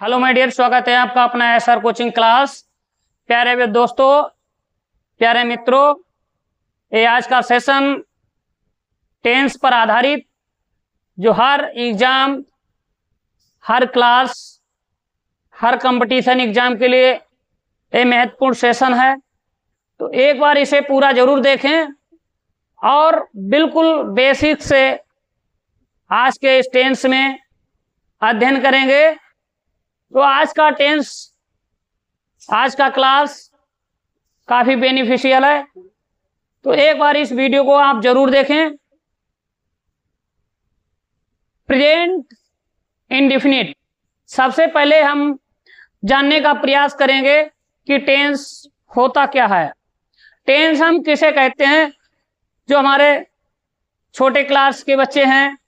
Hello my dear, स्वागत है आपका अपना एसआर कोचिंग क्लास। प्यारे दोस्तों, प्यारे मित्रों, ये आज का सेशन टेंस पर आधारित जो हर एग्जाम, हर क्लास, हर कंपटीशन एग्जाम के लिए ये महत्वपूर्ण सेशन है। तो एक बार इसे पूरा जरूर देखें और बिल्कुल बेसिक से आज के इस टेंस में अध्ययन करेंगे। तो आज का क्लास काफी बेनिफिशियल है, तो एक बार इस वीडियो को आप जरूर देखें। प्रेजेंट इंडेफिनिट, सबसे पहले हम जानने का प्रयास करेंगे कि टेंस होता क्या है। टेंस हम किसे कहते हैं? जो हमारे छोटे क्लास के बच्चे हैं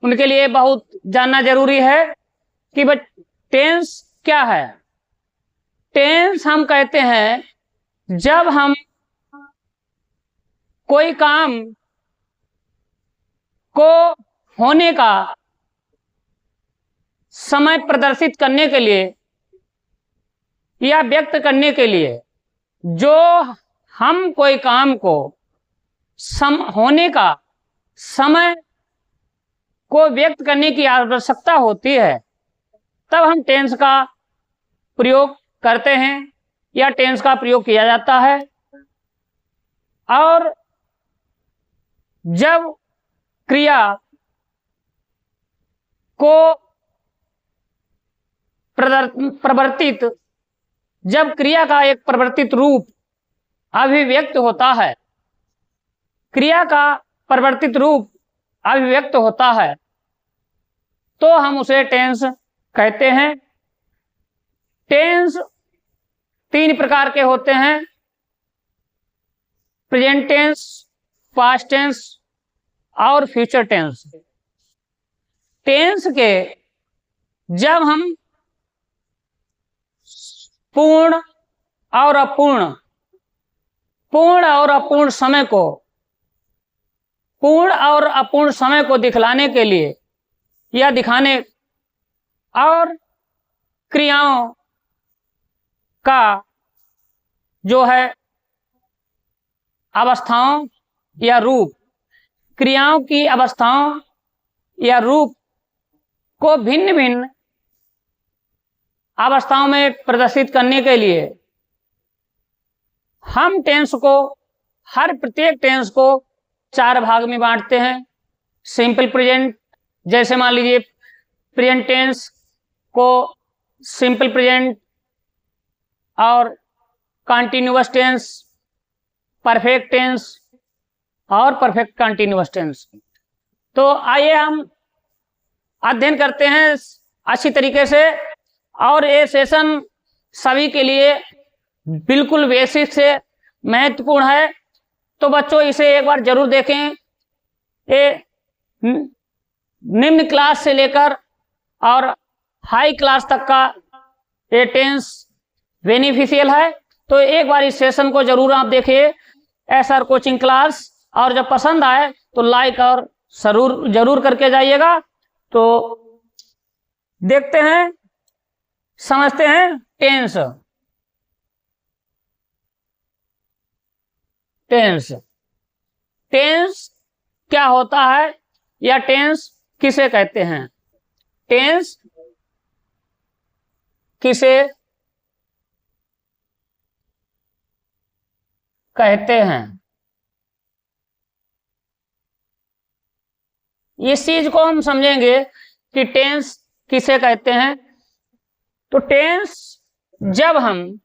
उनके लिए बहुत जानना जरूरी है कि टेंस क्या है। टेंस हम कहते हैं जब हम कोई काम को होने का समय प्रदर्शित करने के लिए या व्यक्त करने के लिए, जो हम कोई काम को होने का समय को व्यक्त करने की आवश्यकता होती है, तब हम टेंस का प्रयोग करते हैं या टेंस का प्रयोग किया जाता है। और जब क्रिया को जब क्रिया का एक प्रवर्तित रूप अभिव्यक्त होता है, क्रिया का परिवर्तित रूप अभिव्यक्त होता है, तो हम उसे टेंस कहते हैं। टेंस 3 प्रकार के होते हैं: प्रेजेंट टेंस, पास्ट टेंस और फ्यूचर टेंस। टेंस के जब हम पूर्ण और अपूर्ण समय को दिखलाने के लिए या दिखाने और क्रियाओं का जो है अवस्थाओं या रूप, क्रियाओं की अवस्थाओं या रूप को भिन्न भिन्न अवस्थाओं में प्रदर्शित करने के लिए हम प्रत्येक टेंस को 4 भाग में बांटते हैं। सिंपल प्रेजेंट, जैसे मान लीजिए प्रेजेंट टेंस को सिंपल प्रेजेंट और कंटीन्यूअस टेंस, परफेक्ट टेंस और परफेक्ट कंटीन्यूअस टेंस। तो आइए हम अध्ययन करते हैं अच्छी तरीके से, और ये सेशन सभी के लिए बिल्कुल बेसिक से महत्वपूर्ण है। तो बच्चों इसे एक बार जरूर देखें। ये निम्न क्लास से लेकर और हाई क्लास तक का ये टेंस बेनिफिशियल है। तो एक बार इस सेशन को जरूर आप देखिए, एसआर कोचिंग क्लास, और जब पसंद आए तो लाइक और जरूर करके जाइएगा। तो देखते हैं, समझते हैं टेंस। टेंस क्या होता है या टेंस किसे कहते हैं? टेंस किसे कहते हैं, इस चीज को हम समझेंगे कि टेंस किसे कहते हैं। तो टेंस जब हम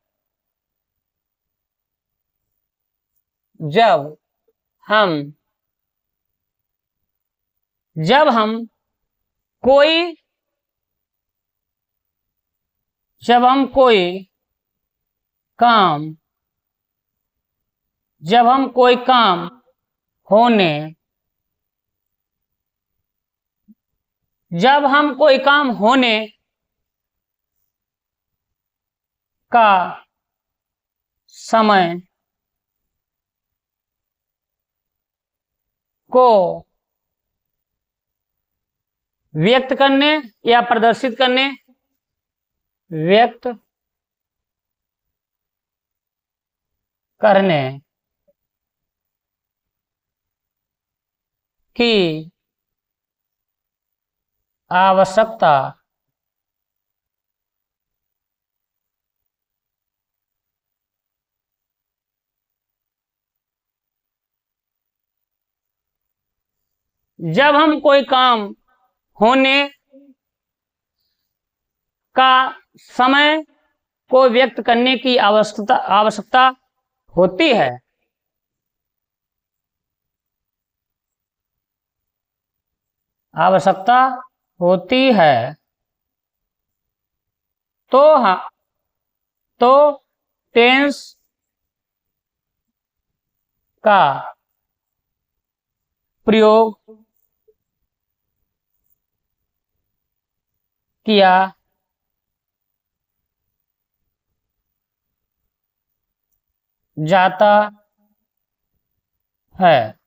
कोई काम होने का समय को व्यक्त करने या प्रदर्शित करने व्यक्त करने की आवश्यकता जब हम कोई काम होने का समय को व्यक्त करने की आवश्यकता होती है, तो हाँ, तो टेंस का प्रयोग किया जाता है।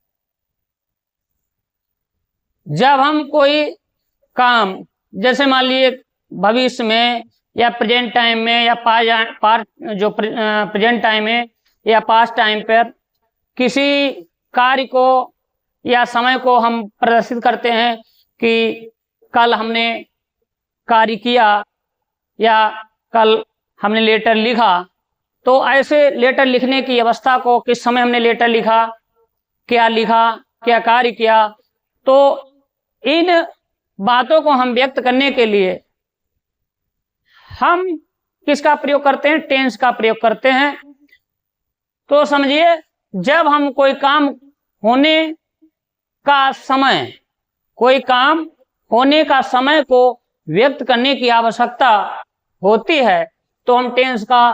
जब हम कोई काम, जैसे मान लीजिए भविष्य में या प्रेजेंट टाइम में या प्रेजेंट टाइम में या पास्ट टाइम पर किसी कार्य को या समय को हम प्रदर्शित करते हैं कि कल हमने कार्य किया या कल हमने लेटर लिखा, तो ऐसे लेटर लिखने की अवस्था को, किस समय हमने लेटर लिखा, क्या कार्य किया, तो इन बातों को हम व्यक्त करने के लिए हम किसका प्रयोग करते हैं? टेंस का प्रयोग करते हैं। तो समझिए, जब हम कोई काम होने का समय को व्यक्त करने की आवश्यकता होती है, तो हम टेंस का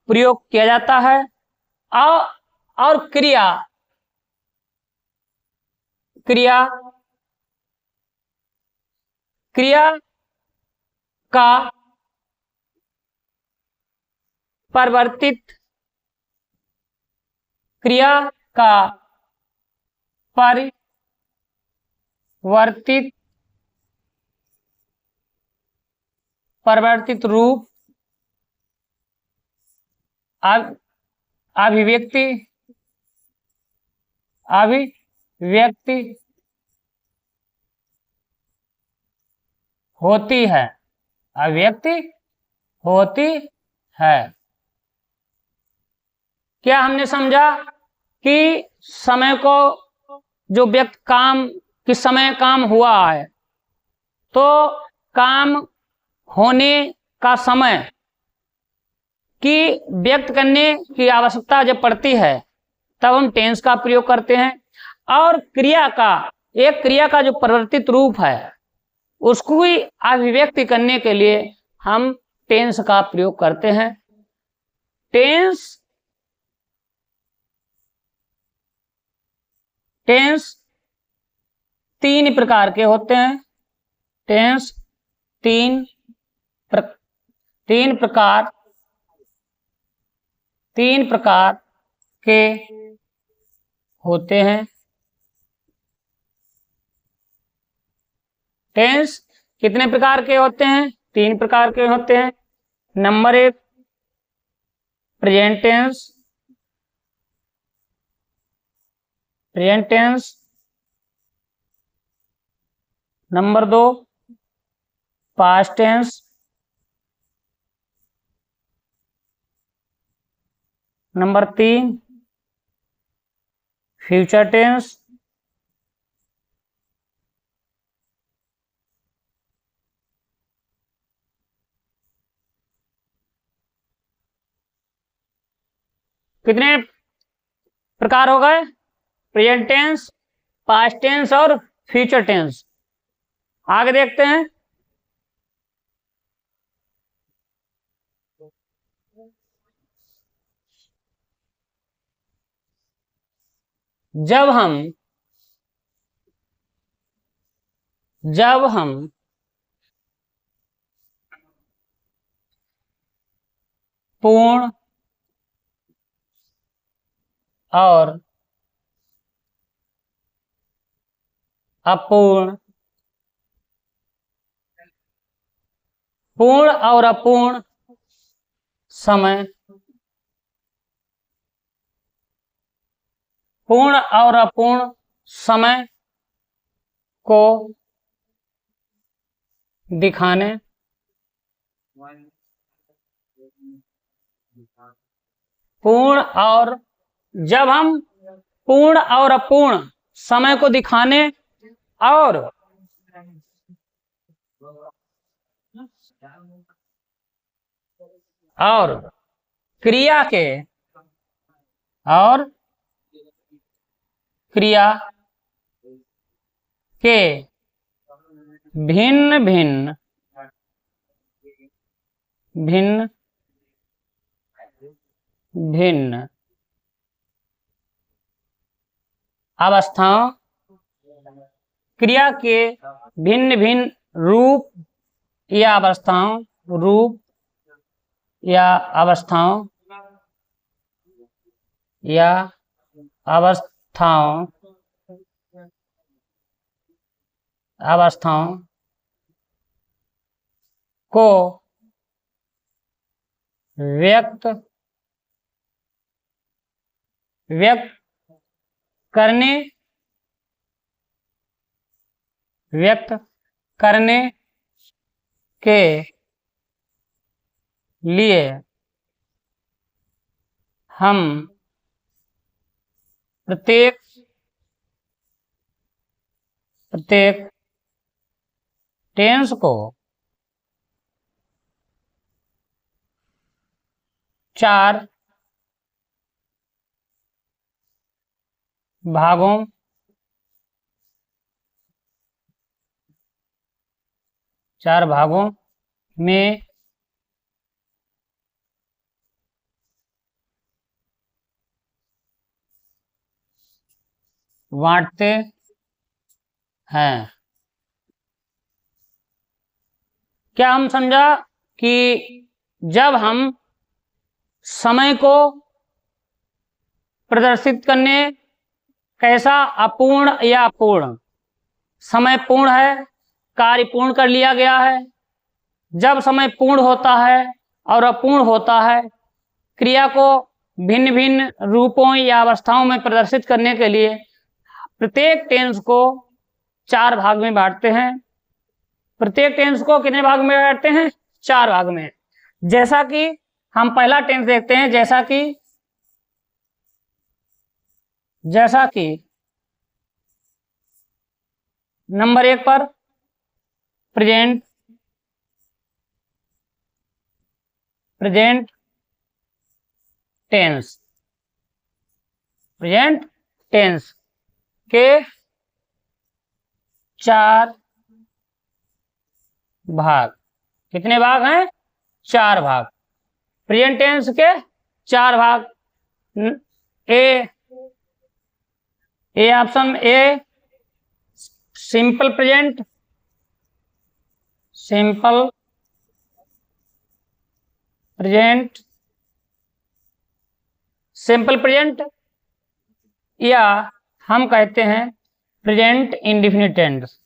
प्रयोग किया जाता है। और क्रिया का परिवर्तित रूप अभिव्यक्ति होती है। क्या हमने समझा कि समय को जो व्यक्त किस समय काम हुआ है, तो काम होने का समय की व्यक्त करने की आवश्यकता जब पड़ती है, तब हम टेंस का प्रयोग करते हैं। और क्रिया का जो परिवर्तित रूप है, उसको ही अभिव्यक्ति करने के लिए हम टेंस का प्रयोग करते हैं। टेंस तीन प्रकार के होते हैं। टेंस तीन प्रकार के होते हैं। टेंस कितने प्रकार के होते हैं? तीन प्रकार के होते हैं। Number 1 present tense. Number 2 past tense. Number 3 future tense. कितने प्रकार हो गए? प्रेजेंट टेंस, पास्ट टेंस और फ्यूचर टेंस। आगे देखते हैं। जब हम पूर्ण और अपूर्ण समय पूर्ण और अपूर्ण समय को दिखाने पूर्ण और जब हम पूर्ण और अपूर्ण समय को दिखाने और क्रिया के और क्रिया के भिन्न भिन्न भिन्न भिन्न अवस्थाओं, क्रिया के भिन्न भिन्न रूप या अवस्थाओं, रूप या अवस्थाओं या अवस्थाओं अवस्थाओं को व्यक्त करने के लिए हम प्रत्येक टेंस को 4 भागों में बांटते हैं। क्या हम समझा कि जब हम समय को प्रदर्शित करने कैसा अपूर्ण या अपूर्ण, समय पूर्ण है, कार्य पूर्ण कर लिया गया है। जब समय पूर्ण होता है और अपूर्ण होता है, क्रिया को भिन्न भिन्न रूपों या अवस्थाओं में प्रदर्शित करने के लिए प्रत्येक टेंस को 4 भाग में बांटते हैं। प्रत्येक टेंस को कितने भाग में बांटते हैं? 4 भाग में। जैसा कि हम पहला टेंस देखते हैं, जैसा कि नंबर 1 पर प्रेजेंट टेंस के 4 भाग। कितने भाग हैं? 4 भाग। प्रेजेंट टेंस के 4 भाग। A option A simple present या हम कहते हैं present indefinite tense.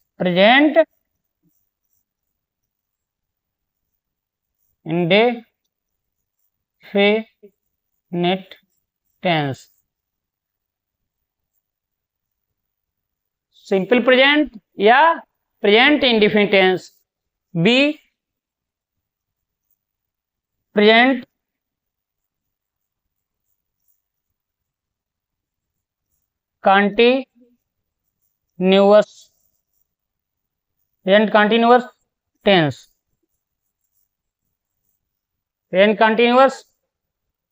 Simple present या present indefinite tense. B present continuous tense.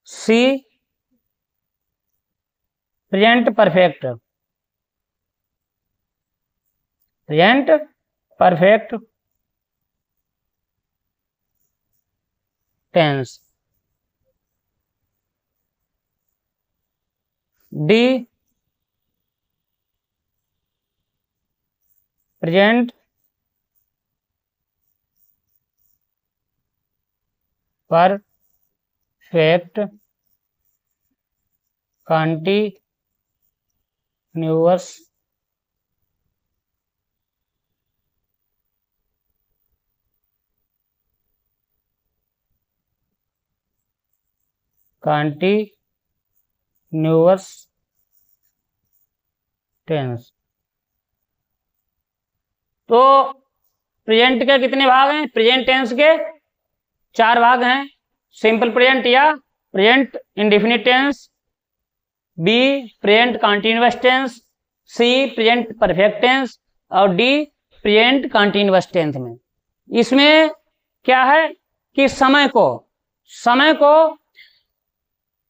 C present perfect tense. D present perfect continuous continuous tense. तो प्रेजेंट के कितने भाग हैं? प्रेजेंट टेंस के 4 भाग हैं, सिंपल प्रेजेंट या present indefinite tense, B present continuous tense, C present perfect tense और डी प्रेजेंट कंटीन्यूअस टेंस में। इसमें क्या है कि समय को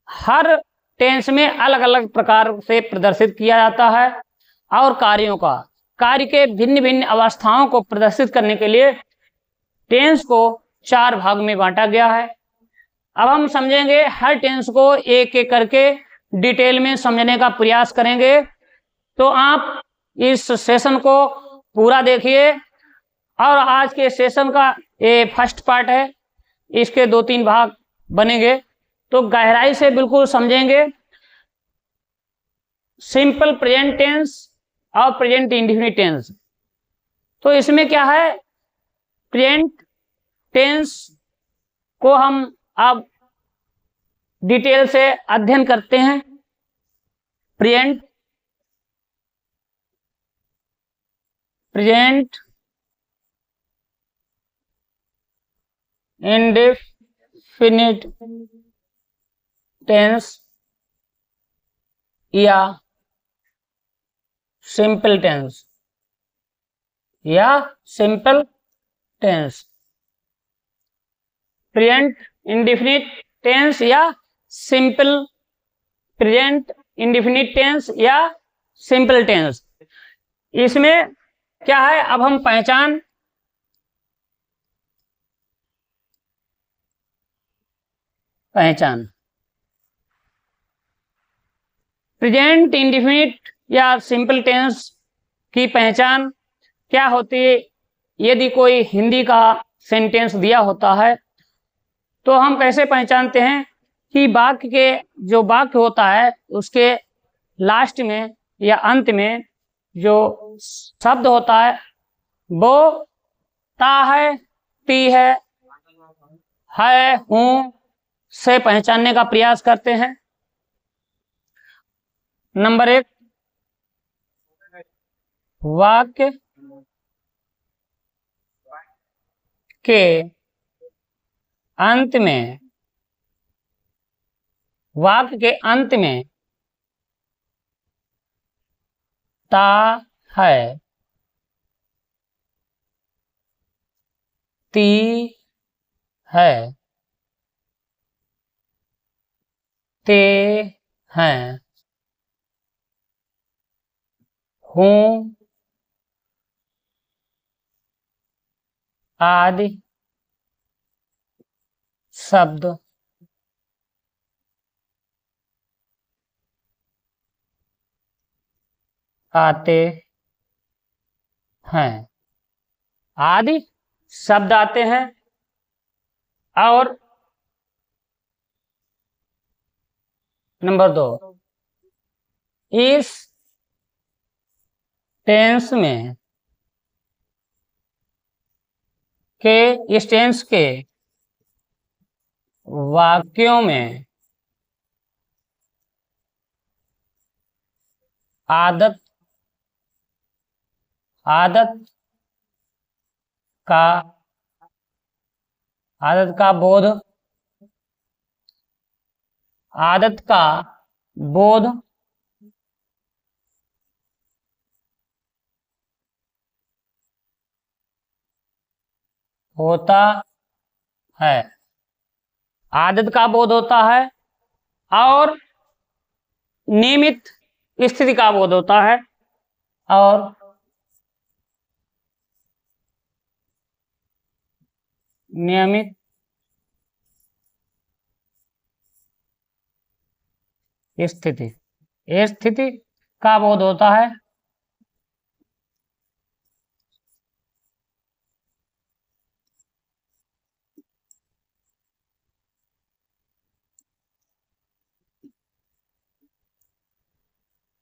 हर टेंस में अलग अलग प्रकार से प्रदर्शित किया जाता है और कार्य के भिन्न भिन्न अवस्थाओं को प्रदर्शित करने के लिए टेंस को 4 भाग में बांटा गया है। अब हम समझेंगे, हर टेंस को एक एक करके डिटेल में समझने का प्रयास करेंगे। तो आप इस सेशन को पूरा देखिए और आज के सेशन का ये फर्स्ट पार्ट है, इसके 2-3 भाग बनेंगे, तो गहराई से बिल्कुल समझेंगे सिंपल प्रेजेंट टेंस और प्रेजेंट इंडेफिनिट टेंस। तो इसमें क्या है, प्रेजेंट टेंस को हम अब डिटेल से अध्ययन करते हैं। प्रेजेंट इंडेफिनिट टेंस या simple tense present indefinite tense या प्रेजेंट इंडेफिनिट टेंस या सिंपल टेंस। इसमें क्या है, अब हम पहचान प्रेजेंट इंडेफिनिट या सिंपल टेंस की पहचान क्या होती है। यदि कोई हिंदी का सेंटेंस दिया होता है तो हम कैसे पहचानते हैं कि वाक्य के जो वाक्य होता है उसके लास्ट में या अंत में जो शब्द होता है वो ता है, ती है, हूं से पहचानने का प्रयास करते हैं। नंबर 1, वाक्य के अंत में ता है, ती है, ते हैं, हूं आदि शब्द आते हैं, आदि शब्द आते हैं। और नंबर 2, इस टेंस के वाक्यों में आदत का बोध होता है, आदत का बोध होता है और नियमित स्थिति का बोध होता है और नियमित स्थिति का बोध होता है।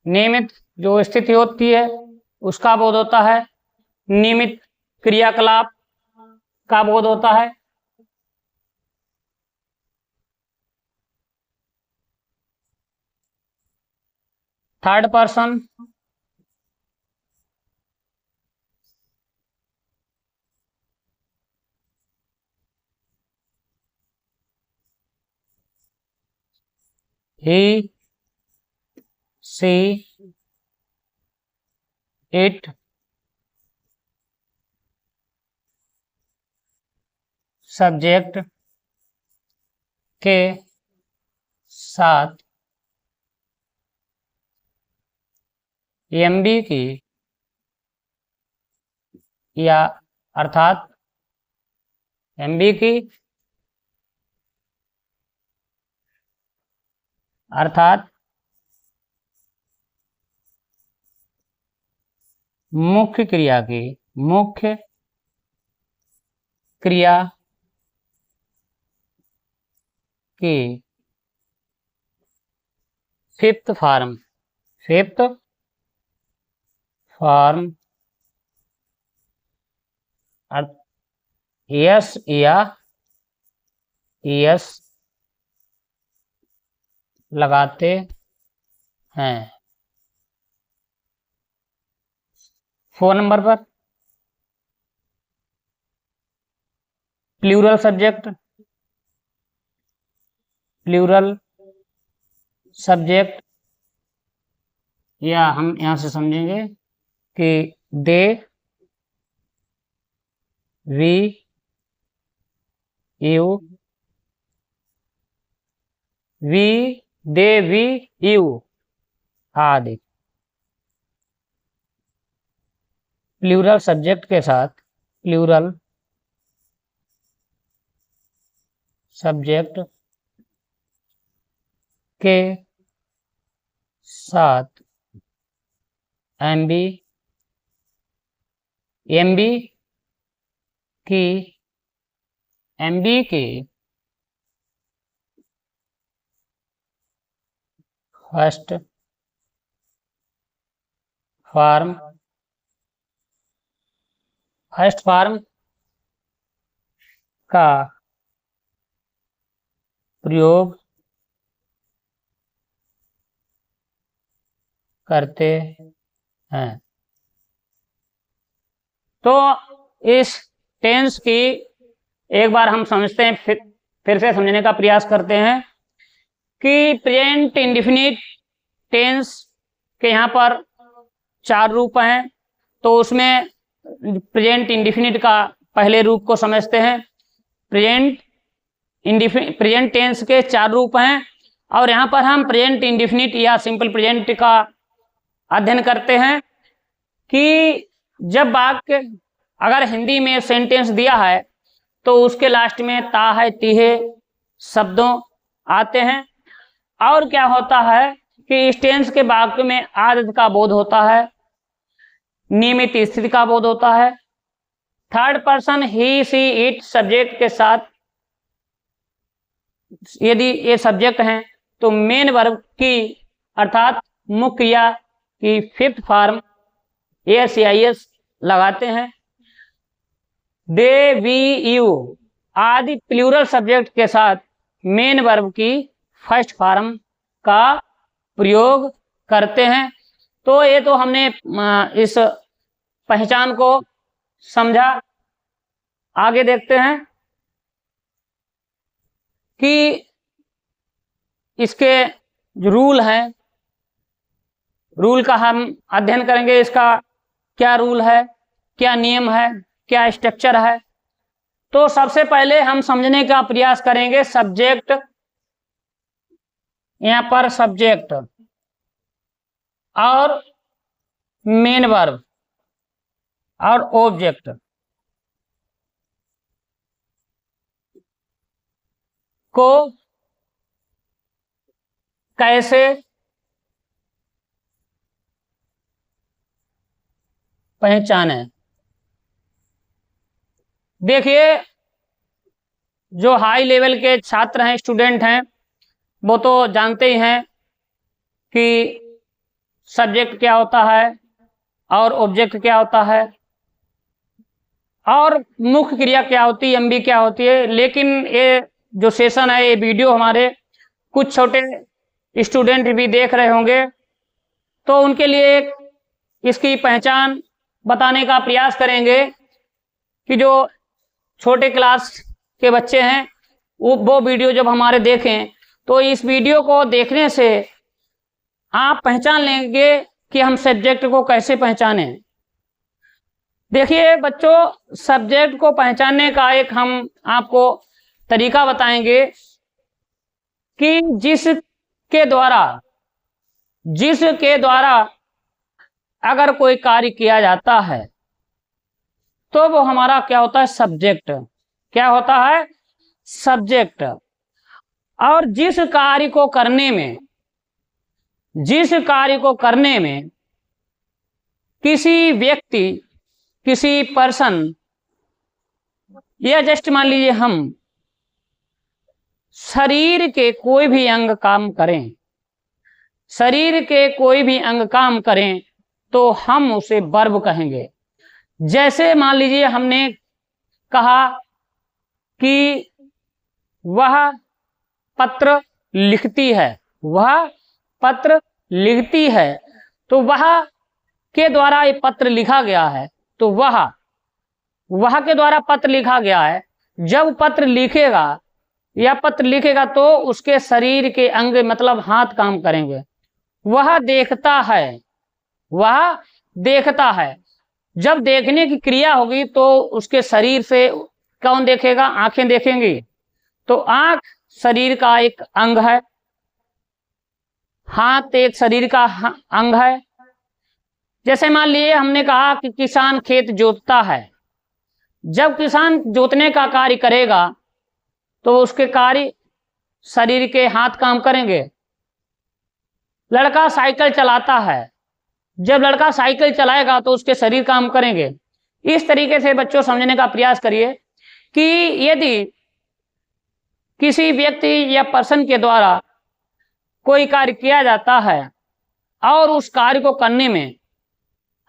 नियमित जो स्थिति होती है उसका बोध होता है, नियमित क्रियाकलाप का बोध होता है। Third person he she it subject के साथ एमबी की या अर्थात एमबी की अर्थात मुख्य क्रिया की फिफ्थ फॉर्म यस या यस लगाते हैं। 4 नंबर पर प्लूरल सब्जेक्ट या हम यहां से समझेंगे कि they we you they we you आदि प्लूरल सब्जेक्ट के साथ प्लूरल सब्जेक्ट के साथ एमबी की फर्स्ट फॉर्म का प्रयोग करते हैं। तो इस टेंस की एक बार हम समझते हैं, फिर से समझने का प्रयास करते हैं कि प्रेजेंट इंडेफिनिट टेंस के यहाँ पर 4 रूप हैं। तो उसमें प्रेजेंट इंडेफिनिट का पहले रूप को समझते हैं। प्रेजेंट टेंस के 4 रूप हैं और यहाँ पर हम प्रेजेंट इंडेफिनिट या सिंपल प्रेजेंट का अध्ययन करते हैं कि जब वाक्य अगर हिंदी में सेंटेंस दिया है तो उसके लास्ट में ता है तीहे शब्दों आते हैं। और क्या होता है कि इस टेंस के वाक्य में आदत का बोध होता है, नियमित स्थिति का बोध होता है। Third person he see it subject के साथ यदि ये सब्जेक्ट हैं तो मेन वर्ब की अर्थात मुख्य क्रिया की फिफ्थ फॉर्म एस या एस लगाते हैं। दे वी यू आदि प्लूरल सब्जेक्ट के साथ मेन वर्ब की फर्स्ट फॉर्म का प्रयोग करते हैं। तो ये तो हमने इस पहचान को समझा। आगे देखते हैं कि इसके जो रूल हैं, रूल का हम अध्ययन करेंगे। इसका क्या रूल है, क्या नियम है, क्या स्ट्रक्चर है। तो सबसे पहले हम समझने का प्रयास करेंगे सब्जेक्ट, यहाँ पर सब्जेक्ट और मेन वर्ब और ऑब्जेक्ट को कैसे पहचाने। देखिए, जो हाई लेवल के छात्र हैं, स्टूडेंट हैं, वो तो जानते ही हैं कि सब्जेक्ट क्या होता है और ऑब्जेक्ट क्या होता है और मुख्य क्रिया क्या होती है, एमबी क्या होती है। लेकिन ये जो सेशन है, ये वीडियो हमारे कुछ छोटे स्टूडेंट भी देख रहे होंगे तो उनके लिए इसकी पहचान बताने का प्रयास करेंगे कि जो छोटे क्लास के बच्चे हैं वो वीडियो जब हमारे देखें तो इस वीडियो को देखने से आप पहचान लेंगे कि हम सब्जेक्ट को कैसे पहचानें। देखिए बच्चों, सब्जेक्ट को पहचानने का एक हम आपको तरीका बताएंगे कि जिसके द्वारा अगर कोई कार्य किया जाता है तो वो हमारा क्या होता है, सब्जेक्ट। क्या होता है, सब्जेक्ट। और जिस कार्य को करने में किसी व्यक्ति, किसी पर्सन, या जस्ट मान लीजिए हम शरीर के कोई भी अंग काम करें तो हम उसे वर्ब कहेंगे। जैसे मान लीजिए हमने कहा कि वह पत्र लिखती है, तो वह के द्वारा ये पत्र लिखा गया है, तो वह के द्वारा पत्र लिखा गया है। जब पत्र लिखेगा तो उसके शरीर के अंग मतलब हाथ काम करेंगे। वह देखता है। जब देखने की क्रिया होगी तो उसके शरीर से कौन देखेगा, आंखें देखेंगी। तो आंख शरीर का एक अंग है, हाथ एक शरीर का अंग है। जैसे मान लीजिए हमने कहा कि किसान खेत जोतता है। जब किसान जोतने का कार्य करेगा तो उसके कार्य शरीर के हाथ काम करेंगे। लड़का साइकिल चलाता है। जब लड़का साइकिल चलाएगा तो उसके शरीर काम करेंगे। इस तरीके से बच्चों समझने का प्रयास करिए कि यदि किसी व्यक्ति या पर्सन के द्वारा कोई कार्य किया जाता है और उस कार्य को करने में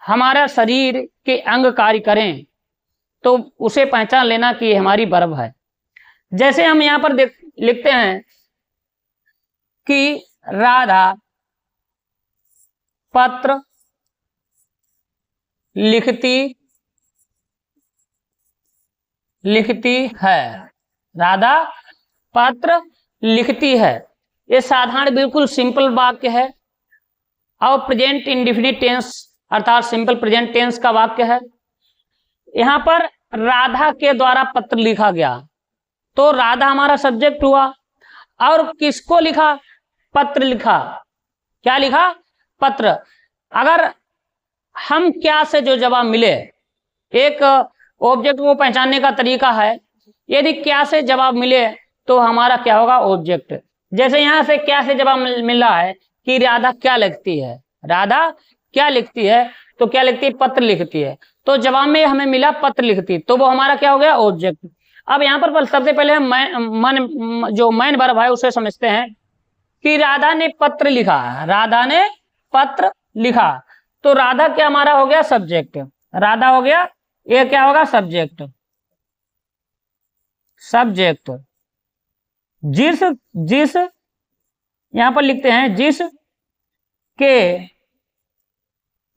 हमारा शरीर के अंग कार्य करें तो उसे पहचान लेना कि ये हमारी वर्ब है। जैसे हम यहाँ पर लिखते हैं कि राधा पत्र लिखती है। राधा पत्र लिखती है। ये साधारण बिल्कुल सिंपल वाक्य है और प्रेजेंट इंडेफिनिट टेंस अर्थात सिंपल प्रेजेंट टेंस का वाक्य है। यहाँ पर राधा के द्वारा पत्र लिखा गया तो राधा हमारा सब्जेक्ट हुआ। और किसको लिखा, पत्र लिखा। क्या लिखा, पत्र। अगर हम क्या से जो जवाब मिले, एक ऑब्जेक्ट को पहचानने का तरीका है, यदि क्या से जवाब मिले तो हमारा क्या होगा, ऑब्जेक्ट। जैसे यहाँ से क्या से जवाब मिल रहा है कि राधा क्या लिखती है, राधा क्या लिखती है, तो क्या लिखती है, पत्र लिखती है। तो जवाब में हमें मिला पत्र लिखती, तो वो हमारा क्या हो गया, ऑब्जेक्ट। अब यहाँ पर सबसे पहले हम जो मेन वर्ब है उसे समझते हैं कि राधा ने पत्र लिखा। राधा ने पत्र लिखा तो राधा क्या हमारा हो गया, सब्जेक्ट। राधा हो गया, ये क्या होगा, सब्जेक्ट। जिस यहां पर लिखते हैं जिस के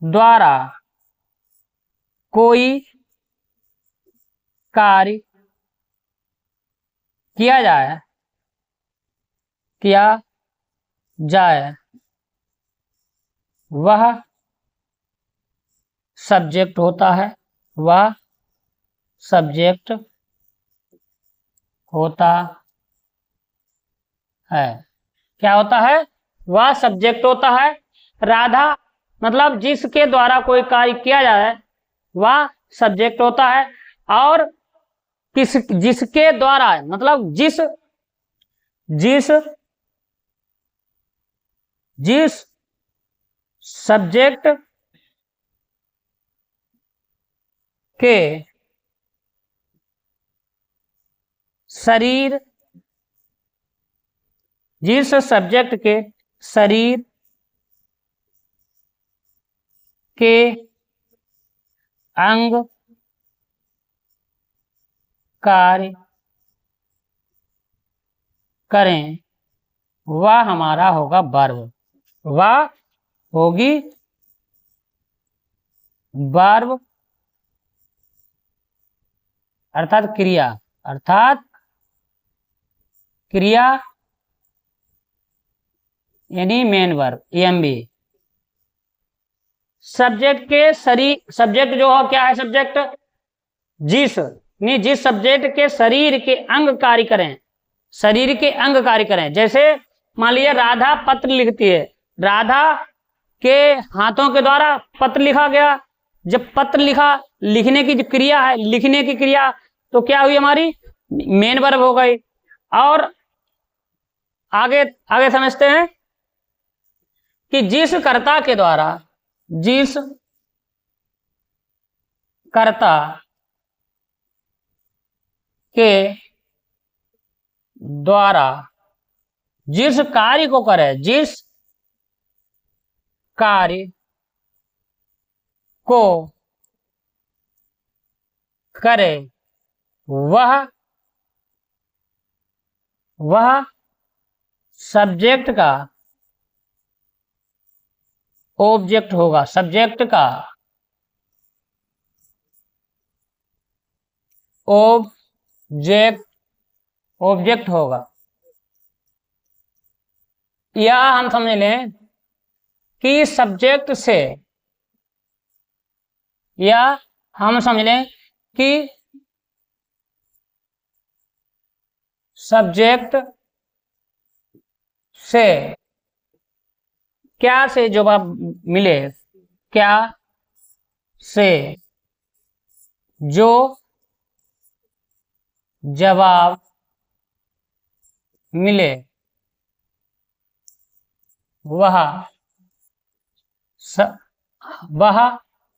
द्वारा कोई कार्य किया जाए वह सब्जेक्ट होता है। वह सब्जेक्ट होता है। क्या होता है, वह सब्जेक्ट होता है। राधा मतलब जिसके द्वारा कोई कार्य किया जाए वह सब्जेक्ट होता है। और जिसके द्वारा मतलब जिस सब्जेक्ट के शरीर के अंग कार्य करें वह हमारा होगा वर्ब। वह होगी वर्ब अर्थात क्रिया यानी मेन वर्ब एमबी। सब्जेक्ट जो है क्या है, सब्जेक्ट जिस सब्जेक्ट के शरीर के अंग कार्य करें, जैसे मान लीजिए राधा पत्र लिखती है, राधा के हाथों के द्वारा पत्र लिखा गया। जब पत्र लिखने की जो क्रिया है, लिखने की क्रिया, तो क्या हुई हमारी मेन वर्ब हो गई। और आगे समझते हैं कि जिस कर्ता के द्वारा जिस कार्य को करे वह सब्जेक्ट का ऑब्जेक्ट होगा, ऑब्जेक्ट होगा। या हम समझ लें कि सब्जेक्ट से, या हम समझ लें कि सब्जेक्ट से क्या से जवाब मिले, क्या से जो जवाब मिले वह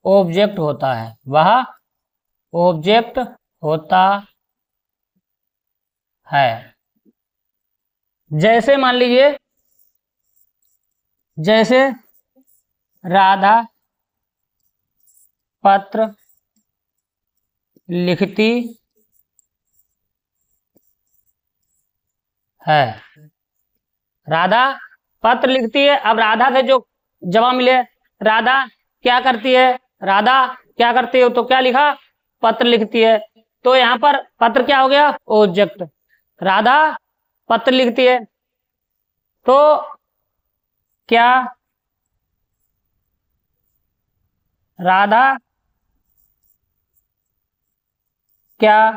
ऑब्जेक्ट होता है। जैसे मान लीजिए, जैसे राधा पत्र लिखती है, अब राधा से जो जवाब मिले, राधा क्या करती है, तो क्या लिखा, पत्र लिखती है। तो यहाँ पर पत्र क्या हो गया, ऑब्जेक्ट। राधा पत्र लिखती है, तो क्या राधा क्या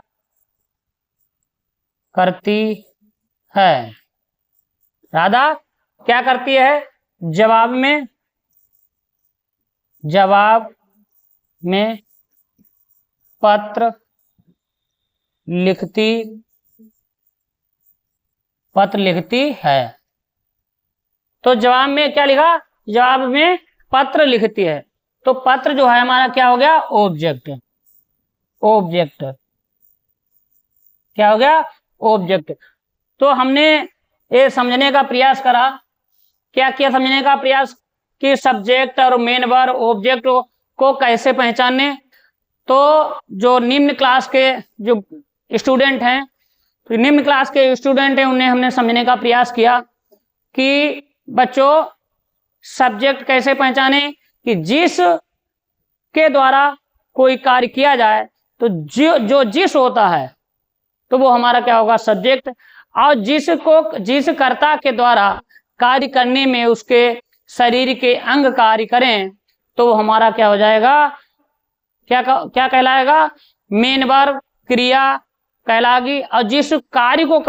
करती है, जवाब में पत्र लिखती है। तो जवाब में क्या लिखा, जवाब में पत्र लिखती है। तो पत्र जो है हमारा क्या हो गया, ऑब्जेक्ट क्या हो गया, ऑब्जेक्ट। तो हमने ये समझने का प्रयास करा, क्या किया, समझने का प्रयास कि सब्जेक्ट और मेन वर्ब ऑब्जेक्ट को कैसे पहचानने। तो जो निम्न क्लास के जो स्टूडेंट हैं, उन्हें हमने समझने का प्रयास किया कि बच्चों सब्जेक्ट कैसे पहचाने, कि जिस के द्वारा कोई कार्य किया जाए तो जो जिस होता है तो वो हमारा क्या होगा, सब्जेक्ट। और जिस कर्ता के द्वारा कार्य करने में उसके शरीर के अंग कार्य करें तो वो हमारा क्या हो जाएगा, क्या कहलाएगा, मेन वर्ब, क्रिया कहलाएगी। और जिस कार्य को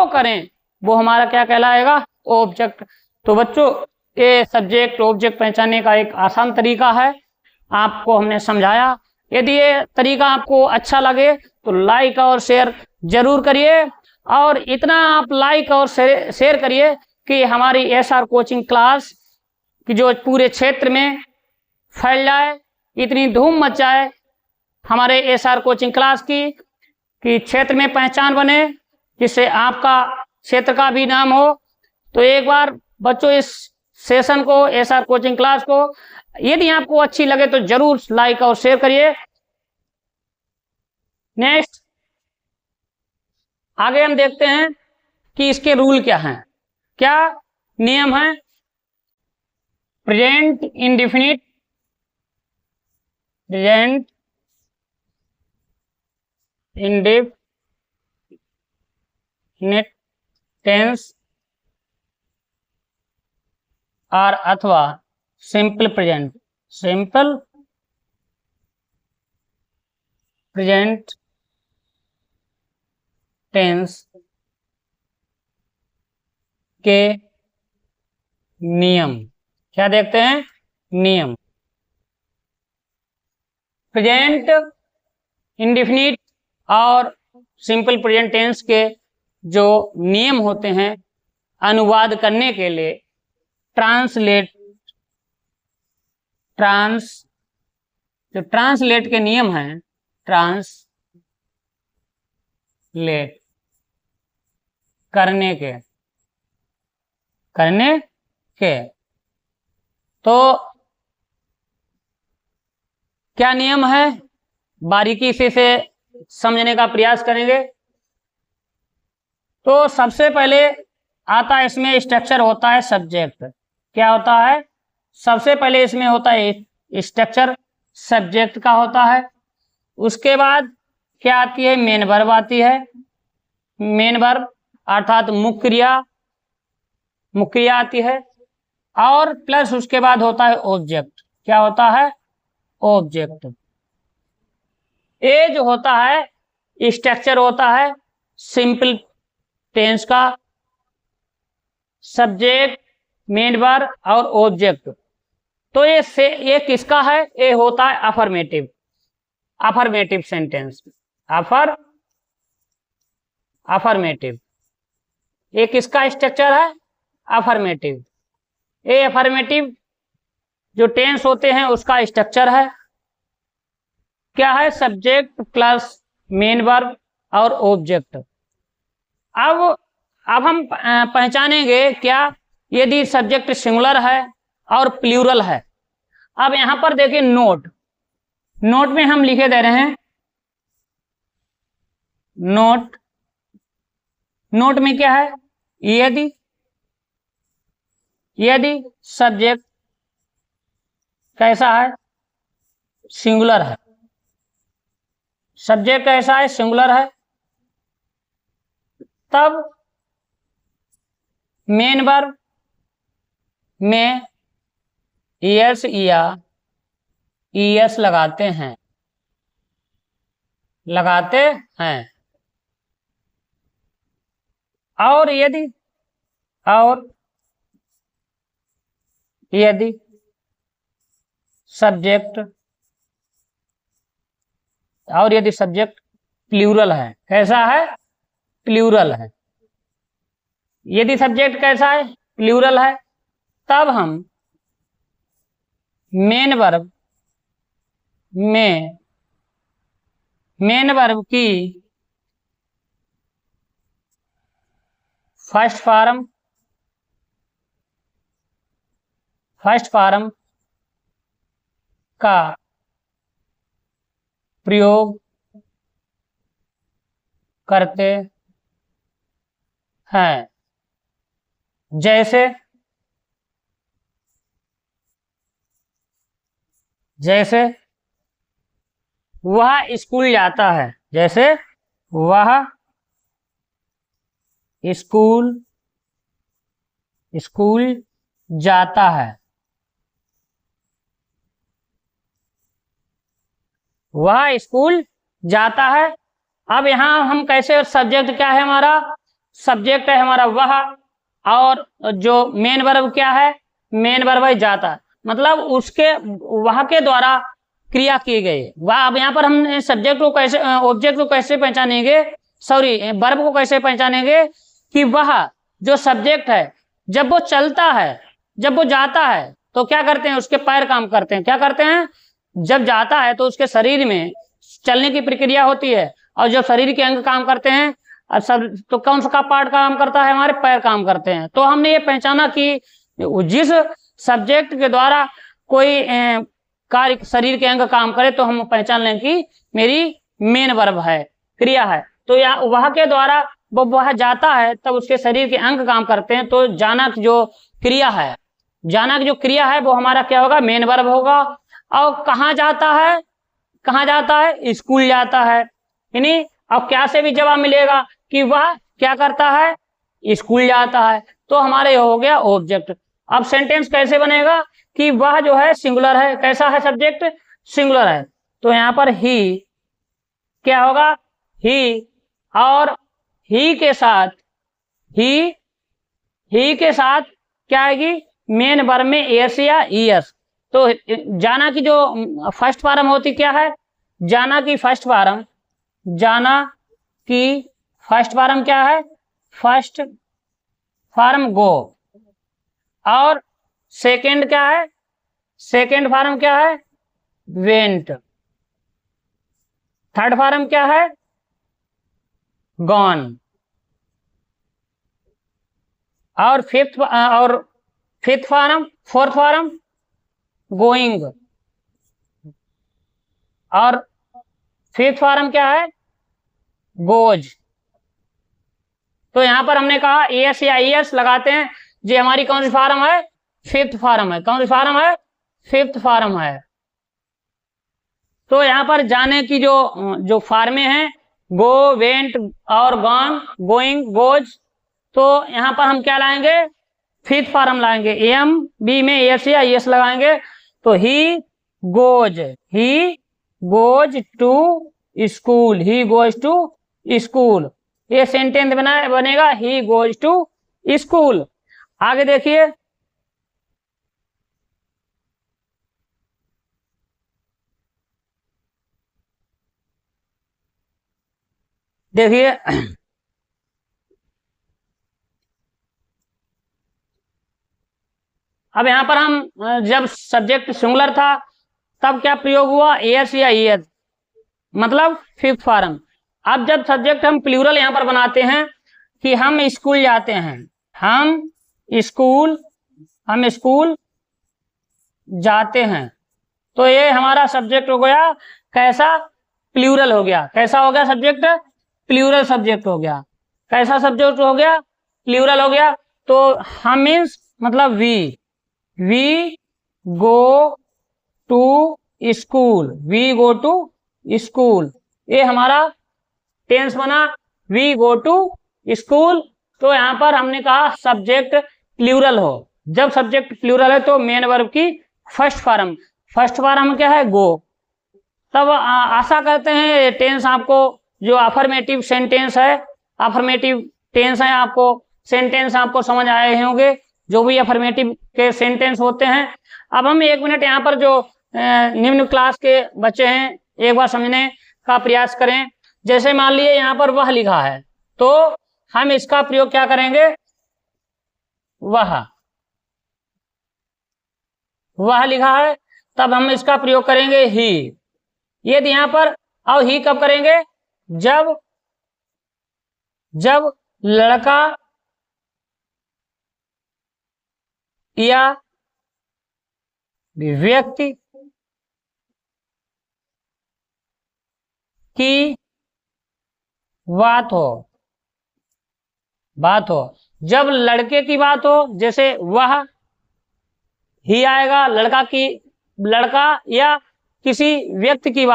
करें वो हमारा क्या कहलाएगा, ऑब्जेक्ट। तो बच्चों ये सब्जेक्ट ऑब्जेक्ट पहचानने का एक आसान तरीका है, आपको हमने समझाया। यदि ये तरीका आपको अच्छा लगे तो लाइक और शेयर जरूर करिए, और इतना आप लाइक और शेयर करिए कि हमारी एसआर कोचिंग क्लास की जो पूरे क्षेत्र में फैल जाए, इतनी धूम मच जाए हमारे एसआर कोचिंग क्लास की, कि क्षेत्र में पहचान बने, जिससे आपका क्षेत्र का भी नाम हो। तो एक बार बच्चों इस सेशन को, एसआर कोचिंग क्लास को, यदि आपको अच्छी लगे तो जरूर लाइक और शेयर करिए। नेक्स्ट आगे हम देखते हैं कि इसके रूल क्या हैं, क्या नियम हैं। प्रेजेंट इंडेफिनिट टेंस और अथवा सिंपल प्रेजेंट टेंस के नियम। क्या देखते हैं? नियम। प्रेजेंट इंडेफिनिट और सिंपल प्रेजेंट टेंस के जो नियम होते हैं अनुवाद करने के लिए, जो ट्रांसलेट के नियम हैं, ट्रांसलेट करने के तो क्या नियम है, बारीकी से समझने का प्रयास करेंगे। तो सबसे पहले आता है, इसमें स्ट्रक्चर होता है सब्जेक्ट। क्या होता है? सबसे पहले इसमें होता है स्ट्रक्चर सब्जेक्ट का होता है। उसके बाद क्या आती है? मेन वर्ब आती है। मेन वर्ब अर्थात मुख्य क्रिया आती है। और प्लस उसके बाद होता है ऑब्जेक्ट। क्या होता है? ऑब्जेक्ट। ये जो होता है स्ट्रक्चर होता है सिंपल टेंस का, सब्जेक्ट, मेन वर्ब और ऑब्जेक्ट। तो ये किसका है? ये होता है अफर्मेटिव सेंटेंस। अफर्मेटिव ये किसका स्ट्रक्चर है? अफर्मेटिव। ये अफर्मेटिव जो टेंस होते हैं उसका स्ट्रक्चर है। क्या है? सब्जेक्ट प्लस मेन वर्ब और ऑब्जेक्ट। अब हम पहचानेंगे क्या, यदि सब्जेक्ट सिंगुलर है और प्लूरल है। अब यहां पर देखिए नोट में हम लिखे दे रहे हैं नोट में क्या है? यदि सब्जेक्ट कैसा है? सिंगुलर है। सब्जेक्ट कैसा है? सिंगुलर है। तब मेन वर्ब में एस या ईएस लगाते हैं। और यदि सब्जेक्ट प्लूरल है। कैसा है? प्लूरल है। यदि सब्जेक्ट कैसा है? प्लूरल है। तब हम मेन वर्ब की फर्स्ट फॉर्म का प्रयोग करते हैं। जैसे वह स्कूल जाता है। जैसे वह स्कूल जाता है। वह स्कूल जाता है। अब यहां हम कैसे, सब्जेक्ट क्या है हमारा? सब्जेक्ट है हमारा वह, और जो मेन वर्ब क्या है? मेन वर्ब है जाता। मतलब उसके वह के द्वारा क्रिया की गई वह। अब यहाँ पर हम सब्जेक्ट को कैसे, ऑब्जेक्ट को कैसे पहचानेंगे, वर्ब को कैसे पहचानेंगे कि वह जो सब्जेक्ट है जब वो चलता है, जब वो जाता है तो क्या करते हैं? उसके पैर काम करते हैं। क्या करते हैं? जब जाता है तो उसके शरीर में चलने की प्रक्रिया होती है, और जब शरीर के अंग काम करते हैं तो कौन सा पार्ट काम करता है? हमारे पैर काम करते हैं। तो हमने ये पहचाना कि जिस सब्जेक्ट के द्वारा कोई कार्य, शरीर के अंग काम करे, तो हम पहचान लें कि मेरी मेन वर्ब है, क्रिया है। तो या वह के द्वारा वह जाता है, तब उसके शरीर के अंग काम करते हैं। तो जाना जो क्रिया है जाना की जो क्रिया है वो हमारा क्या होगा, मेन वर्ब होगा। और कहाँ जाता है, कहाँ जाता है, स्कूल जाता है। यानी अब क्या से भी जवाब मिलेगा कि वह क्या करता है, स्कूल जाता है। तो हमारे हो गया ऑब्जेक्ट। अब सेंटेंस कैसे बनेगा कि वह जो है सिंगुलर है, कैसा है सब्जेक्ट, सिंगुलर है। तो यहाँ पर ही क्या होगा, ही, और ही के साथ ही के साथ क्या आएगी, मेन वर्ब में एस या ईएस। तो जाना की जो फर्स्ट फॉर्म होती क्या है, जाना की फर्स्ट फॉर्म, जाना की फर्स्ट फॉर्म क्या है, फर्स्ट फॉर्म गो। और सेकंड क्या है, सेकंड फॉर्म क्या है, वेंट। थर्ड फॉर्म क्या है, गॉन। और fifth form, fourth form going. और फिफ्थ फॉर्म क्या है, गोज। तो यहां पर हमने कहा एस या ईएस लगाते हैं। ये हमारी कौन सी फॉर्म है, फिफ्थ फॉर्म है। कौन सी फॉर्म है, फिफ्थ फॉर्म है। तो यहाँ पर जाने की जो फॉर्में हैं, गो, वेंट और गॉन, गोइंग, गोज। तो यहाँ पर हम क्या लाएंगे, फिफ्थ फॉर्म लाएंगे। एम बी में एस या एस लगाएंगे। तो he goes to school, he goes to school. ये सेंटेंस बनेगा ही गोज टू स्कूल। आगे देखिए, देखिए अब यहां पर हम जब सब्जेक्ट सिंगुलर था तब क्या प्रयोग हुआ, एस या ईएस, मतलब फिफ्थ फॉर्म। अब जब सब्जेक्ट हम प्लूरल यहां पर बनाते हैं कि हम स्कूल जाते हैं, हम स्कूल जाते हैं, तो ये हमारा सब्जेक्ट हो गया कैसा, प्लूरल हो गया। कैसा हो गया सब्जेक्ट, प्लूरल सब्जेक्ट हो गया। कैसा सब्जेक्ट हो गया, प्लूरल हो गया। तो हम मीन्स मतलब we go to school, we go to school. ये हमारा टेंस बना, वी गो टू स्कूल। तो यहां पर हमने कहा सब्जेक्ट प्लूरल हो। जब सब्जेक्ट प्लूरल है तो मेन वर्ब की फर्स्ट फॉर्म क्या है, गो। तब आशा करते हैं टेंस आपको, जो अफर्मेटिव सेंटेंस है, अफर्मेटिव टेंस है, आपको सेंटेंस आपको समझ आए होंगे, जो भी अफर्मेटिव के सेंटेंस होते हैं। अब हम 1 मिनट यहाँ पर जो निम्न क्लास के बच्चे हैं एक बार समझने का प्रयास करें। जैसे मान लिए यहाँ पर वह लिखा है, तो हम इसका प्रयोग क्या करेंगे, वह लिखा है, तब हम इसका प्रयोग करेंगे ही। यदि यहाँ पर और ही कब करेंगे, जब लड़का या व्यक्ति की बात हो। जब लड़के की बात हो, जैसे वह, ही आएगा। लड़का या किसी व्यक्ति की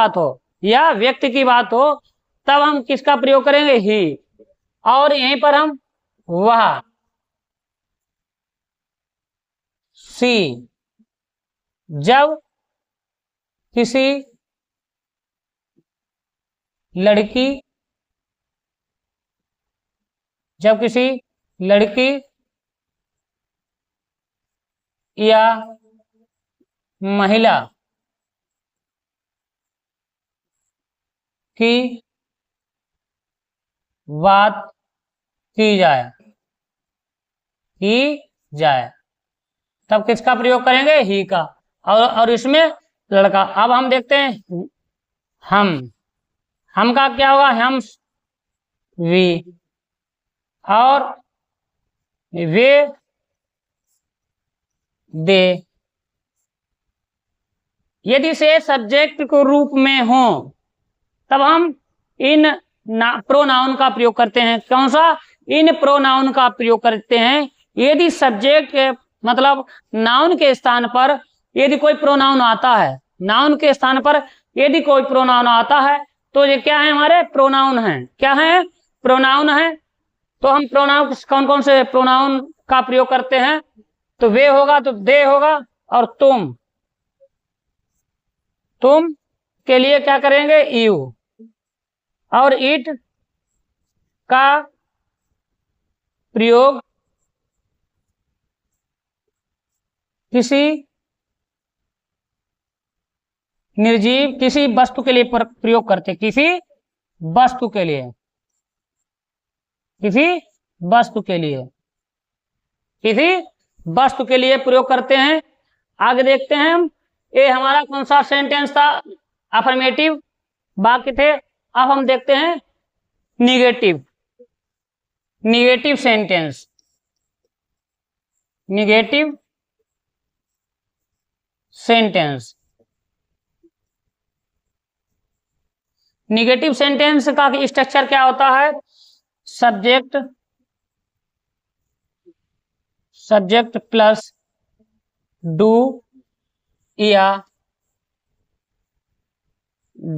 बात हो, तब हम किसका प्रयोग करेंगे, ही। और यहीं पर हम वह, सी। जब किसी लड़की या महिला की बात की जाए, तब किसका प्रयोग करेंगे, ही का। और इसमें लड़का। अब हम देखते हैं हम का क्या होगा, हम, वी। और वे, दे। यदि से सब्जेक्ट को रूप में हो तब हम इन प्रोनाउन का प्रयोग करते हैं। कौन सा, इन प्रोनाउन का प्रयोग करते हैं। यदि सब्जेक्ट मतलब नाउन के स्थान पर यदि कोई प्रोनाउन आता है, नाउन के स्थान पर यदि कोई प्रोनाउन आता है तो ये क्या है, हमारे प्रोनाउन हैं। क्या है, प्रोनाउन है। तो हम प्रोनाउन कौन कौन से प्रोनाउन का प्रयोग करते हैं, तो वे होगा, तो दे होगा, और तुम के लिए क्या करेंगे, यू, और इट का प्रयोग किसी निर्जीव किसी वस्तु के लिए प्रयोग करते, किसी वस्तु के लिए, किसी वस्तु के लिए, किसी वस्तु के लिए प्रयोग करते हैं। आगे देखते हैं हम, ये हमारा कौन सा सेंटेंस था, अफर्मेटिव वाक्य थे। अब हम देखते हैं negative, negative sentence, negative sentence. Negative sentence का स्ट्रक्चर क्या होता है, सब्जेक्ट, सब्जेक्ट प्लस डू या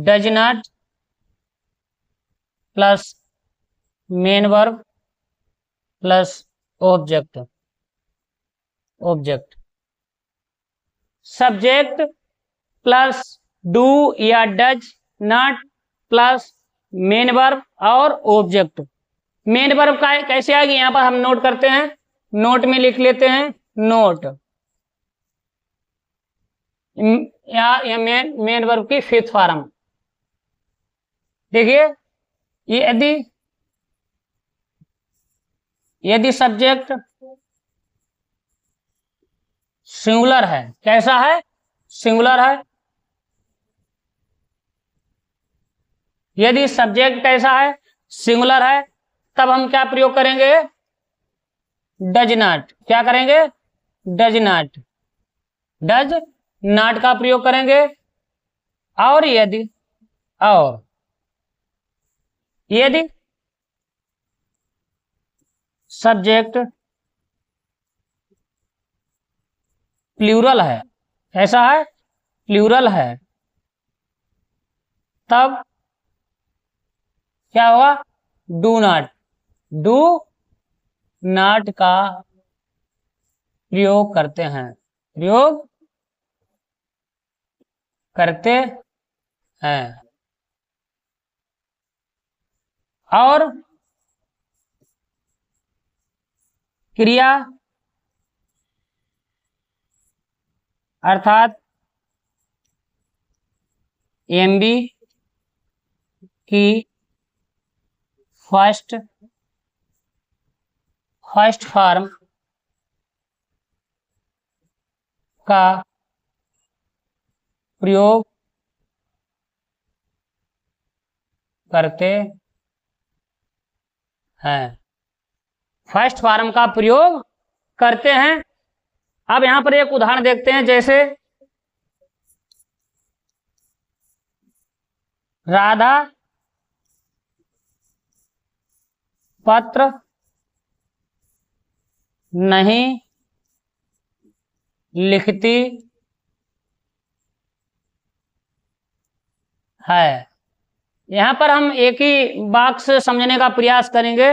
does not plus main verb plus object, object, subject plus do या does not plus main verb और ऑब्जेक्ट। मेन वर्ब का कैसे आएगी, यहां पर हम नोट करते हैं, नोट में लिख लेते हैं, नोट, या मेन वर्ब की फिफ्थ फॉर्म। देखिए, यदि यदि सब्जेक्ट सिंगुलर है, कैसा है, सिंगुलर है, यदि सब्जेक्ट कैसा है, सिंगुलर है, तब हम क्या प्रयोग करेंगे, डज नॉट, क्या करेंगे, डज नॉट, डज नॉट का प्रयोग करेंगे। और यदि सब्जेक्ट प्लूरल है, ऐसा है, प्लूरल है, तब क्या होगा, डू नॉट, डू नॉट का प्रयोग करते हैं, प्रयोग करते हैं। और क्रिया अर्थात एमबी की फर्स्ट फॉर्म का प्रयोग करते हैं, फर्स्ट फॉर्म का प्रयोग करते हैं। अब यहां पर एक उदाहरण देखते हैं, जैसे राधा पत्र नहीं लिखती है। यहां पर हम एक ही वाक्य से समझने का प्रयास करेंगे,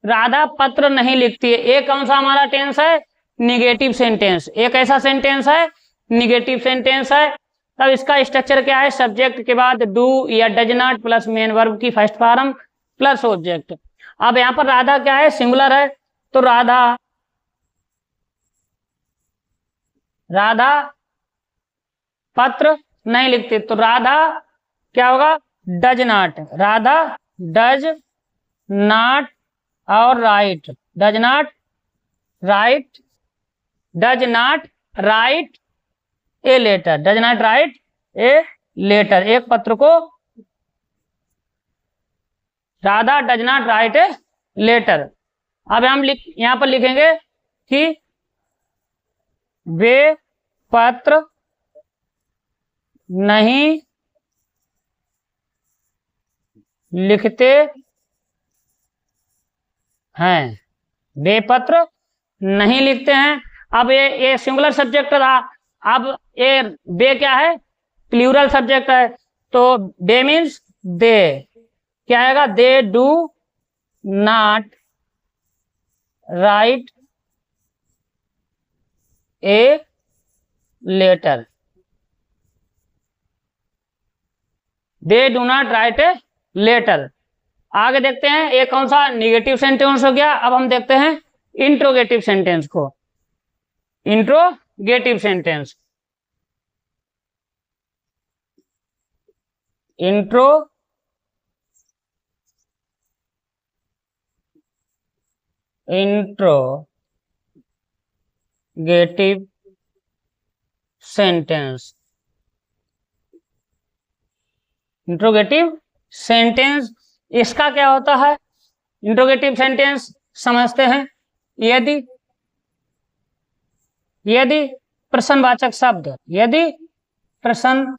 राधा पत्र नहीं लिखती है, एक कौन सा हमारा टेंस है, निगेटिव सेंटेंस, एक ऐसा सेंटेंस है, निगेटिव सेंटेंस है। तब इसका स्ट्रक्चर क्या है, सब्जेक्ट के बाद डू या does not plus main verb की फर्स्ट फॉर्म प्लस ऑब्जेक्ट। अब यहाँ पर राधा क्या है, सिंगुलर है, तो राधा पत्र नहीं लिखती, तो राधा क्या होगा, does not, Radha does not और write, does not write, does not write a letter, does not write a letter, एक पत्र को, Radha does not write a letter. अब हम यहां पर लिखेंगे कि वे पत्र नहीं लिखते हैं, वे पत्र नहीं लिखते हैं। अब ये सिंगुलर सब्जेक्ट था, अब ये दे क्या है, प्लूरल सब्जेक्ट है, तो दे मीन्स दे क्या आएगा, they do not write a letter, they do not write a letter. आगे देखते हैं ये कौन सा निगेटिव सेंटेंस हो गया। अब हम देखते हैं इंट्रोगेटिव सेंटेंस को। Interrogative sentence, interrogative sentence, interrogative sentence इसका क्या होता है। इंट्रोगेटिव सेंटेंस समझते हैं। यदि प्रश्नवाचक शब्द, यदि प्रश्नवाचक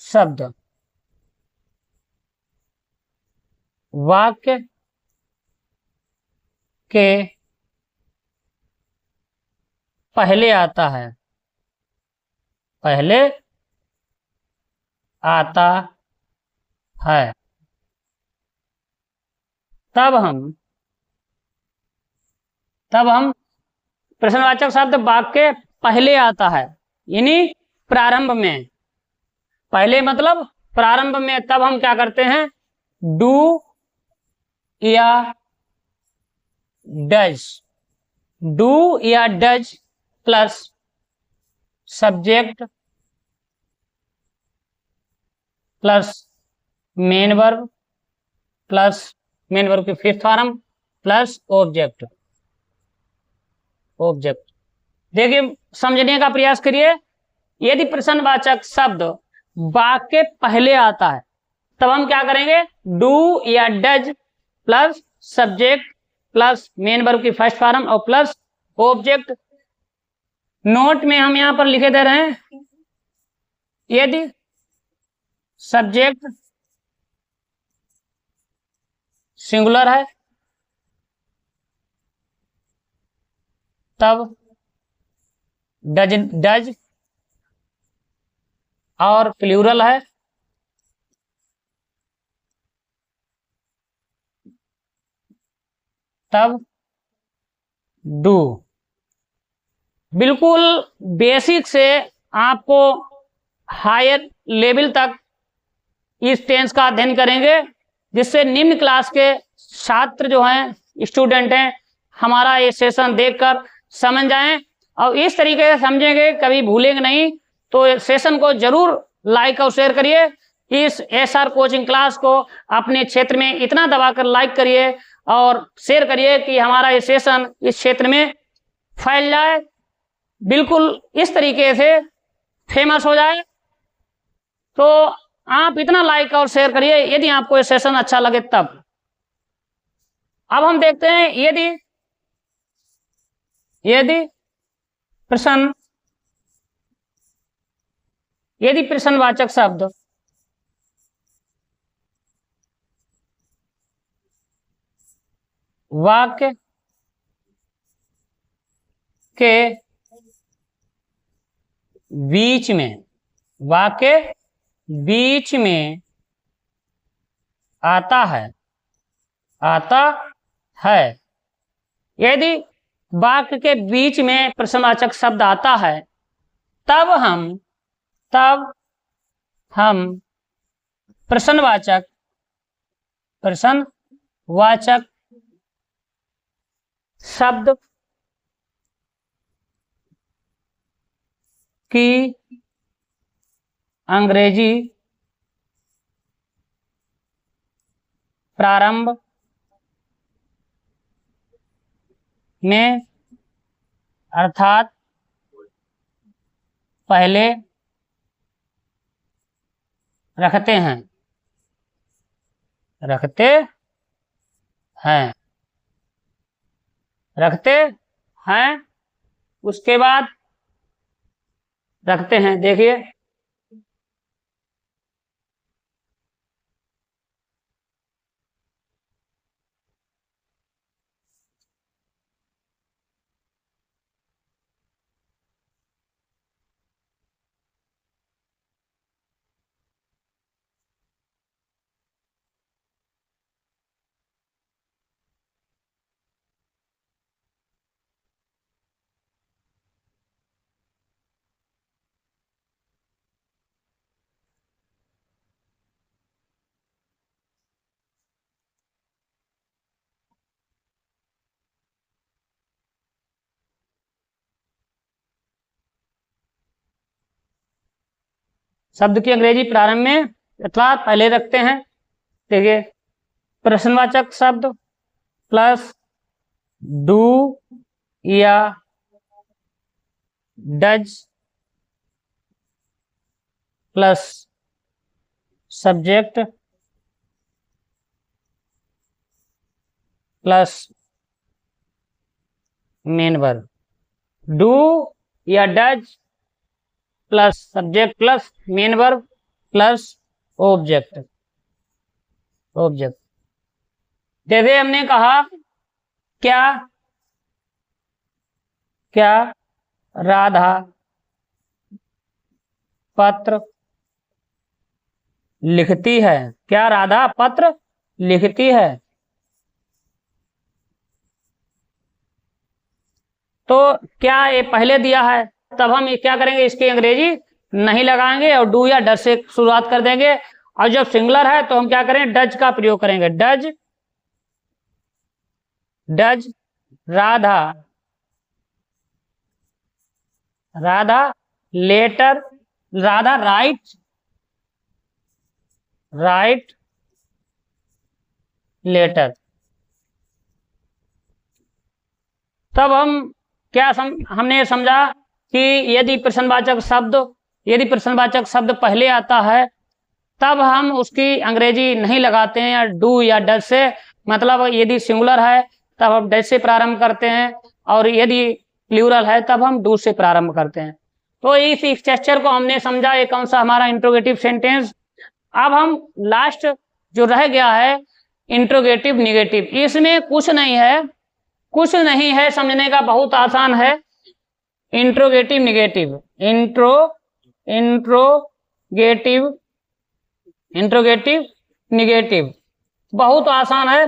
शब्द वाक्य के पहले आता है, पहले आता है, तब हम प्रश्नवाचक शब्द वाक्य पहले आता है, यानी प्रारंभ में, पहले मतलब प्रारंभ में, तब हम क्या करते हैं, डू या डज, डू या does plus subject plus main verb की फिफ्थ फॉर्म प्लस ऑब्जेक्ट। देखिए समझने का प्रयास करिए। यदि प्रश्नवाचक शब्द वाक्य पहले आता है तब हम क्या करेंगे, डू या does plus subject plus main verb की फर्स्ट फॉर्म और प्लस ऑब्जेक्ट। नोट में हम यहां पर लिखे दे रहे हैं, यदि सब्जेक्ट सिंगुलर है तब डज और प्लूरल है तब डू। बिल्कुल बेसिक से आपको हायर लेवल तक इस टेंस का अध्ययन करेंगे, जिससे निम्न क्लास के छात्र जो हैं, स्टूडेंट हैं, हमारा ये सेशन देखकर समझ जाएं और इस तरीके से समझेंगे, कभी भूलेंगे नहीं। तो सेशन को जरूर लाइक और शेयर करिए। इस एसआर कोचिंग क्लास को अपने क्षेत्र में इतना दबाकर लाइक करिए और शेयर करिए कि हमारा ये सेशन इस क्षेत्र में फैल जाए, बिल्कुल इस तरीके से फेमस हो जाए। तो आप इतना लाइक और शेयर करिए यदि आपको ये सेशन अच्छा लगे तब। अब हम देखते हैं, यदि प्रश्नवाचक शब्द वाक्य के बीच में, आता है, यदि वाक्य के बीच में प्रश्नवाचक शब्द आता है तब हम प्रश्नवाचक शब्द की अंग्रेजी प्रारंभ में अर्थात पहले रखते हैं, उसके बाद रखते हैं। देखिए शब्द की अंग्रेजी प्रारंभ में अथवा पहले रखते हैं। देखिए, प्रश्नवाचक शब्द प्लस डू या does plus subject plus main verb. Do या does plus subject plus main verb plus object. जैसे हमने कहा क्या राधा पत्र लिखती है। क्या राधा पत्र लिखती है। तो क्या ये पहले दिया है, तब हम ये क्या करेंगे, इसकी अंग्रेजी नहीं लगाएंगे और डू या डज से शुरुआत कर देंगे। और जब सिंगुलर है तो हम क्या करें, डज का प्रयोग करेंगे। Does Radha letter, Radha write letter. तब हम हमने समझा कि यदि प्रश्नवाचक शब्द पहले आता है तब हम उसकी अंग्रेजी नहीं लगाते हैं डू या डज से। मतलब यदि सिंगुलर है तब हम डज से प्रारंभ करते हैं और यदि प्लूरल है तब हम डू से प्रारंभ करते हैं। तो इस स्ट्रक्चर को हमने समझा। ये कौन सा हमारा इंट्रोगेटिव सेंटेंस। अब हम लास्ट जो रह गया है इंट्रोगेटिव निगेटिव। इसमें कुछ नहीं है, समझने का बहुत आसान है। इंट्रोगेटिव निगेटिव बहुत आसान है।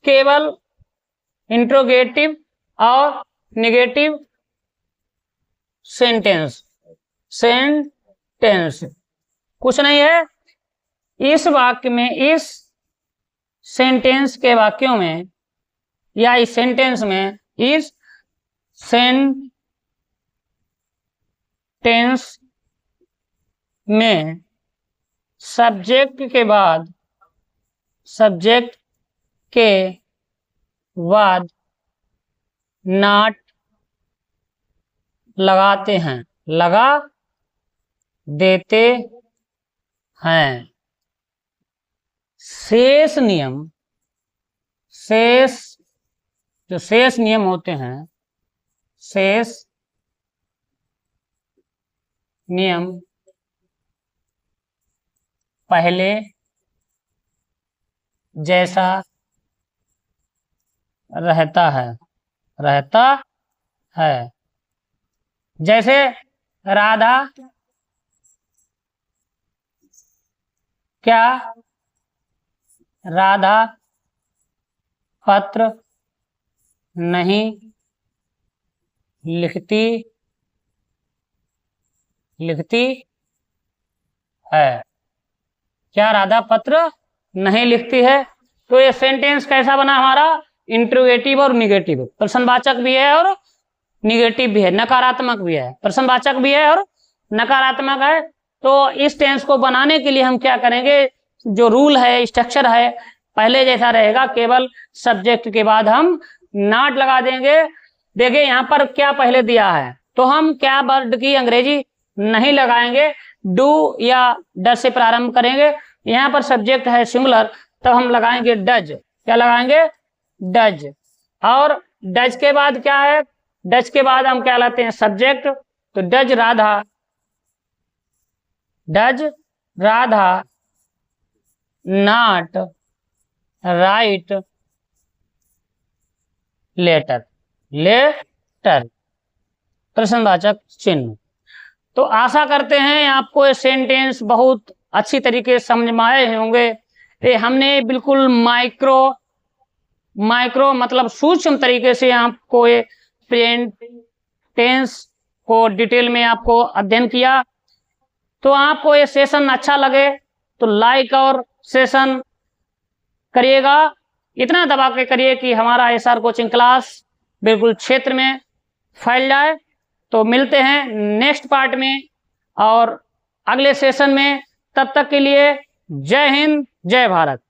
केवल इंट्रोगेटिव और निगेटिव सेंटेंस कुछ नहीं है। इस वाक्य में, इस सेंटेंस के वाक्यों में या इस सेंटेंस में, इस सेंटेंस में सब्जेक्ट के बाद नॉट लगाते हैं, लगा देते हैं। शेष नियम होते हैं, शेष नियम पहले जैसा रहता है। जैसे राधा पत्र नहीं लिखती है। क्या राधा पत्र नहीं लिखती है। तो ये सेंटेंस कैसा बना हमारा, इंट्रोगेटिव और निगेटिव। प्रश्नवाचक भी है और निगेटिव भी है, नकारात्मक भी है। प्रश्नवाचक भी है और नकारात्मक है। तो इस टेंस को बनाने के लिए हम क्या करेंगे, जो रूल है, स्ट्रक्चर है, पहले जैसा रहेगा। केवल सब्जेक्ट के बाद हम नॉट लगा देंगे। देखिए यहाँ पर क्या पहले दिया है, तो हम क्या वर्ड की अंग्रेजी नहीं लगाएंगे, डू या डज से प्रारंभ करेंगे। यहाँ पर सब्जेक्ट है सिंगुलर, तब हम लगाएंगे डज। क्या लगाएंगे, डज। और डज के बाद क्या है, डज के बाद हम क्या लाते हैं, सब्जेक्ट। तो does Radha not write letter प्रश्नवाचक चिन्ह। तो आशा करते हैं आपको ये सेंटेंस बहुत अच्छी तरीके से समझ में आए होंगे। ये हमने बिल्कुल माइक्रो मतलब सूक्ष्म तरीके से आपको ये प्रेजेंट टेंस को डिटेल में आपको अध्ययन किया। तो आपको ये सेशन अच्छा लगे तो लाइक और सेशन करिएगा। इतना दबा के करिए कि हमारा एसआर कोचिंग क्लास बिल्कुल क्षेत्र में फैल जाए। तो मिलते हैं नेक्स्ट पार्ट में और अगले सेशन में। तब तक के लिए जय हिंद, जय भारत।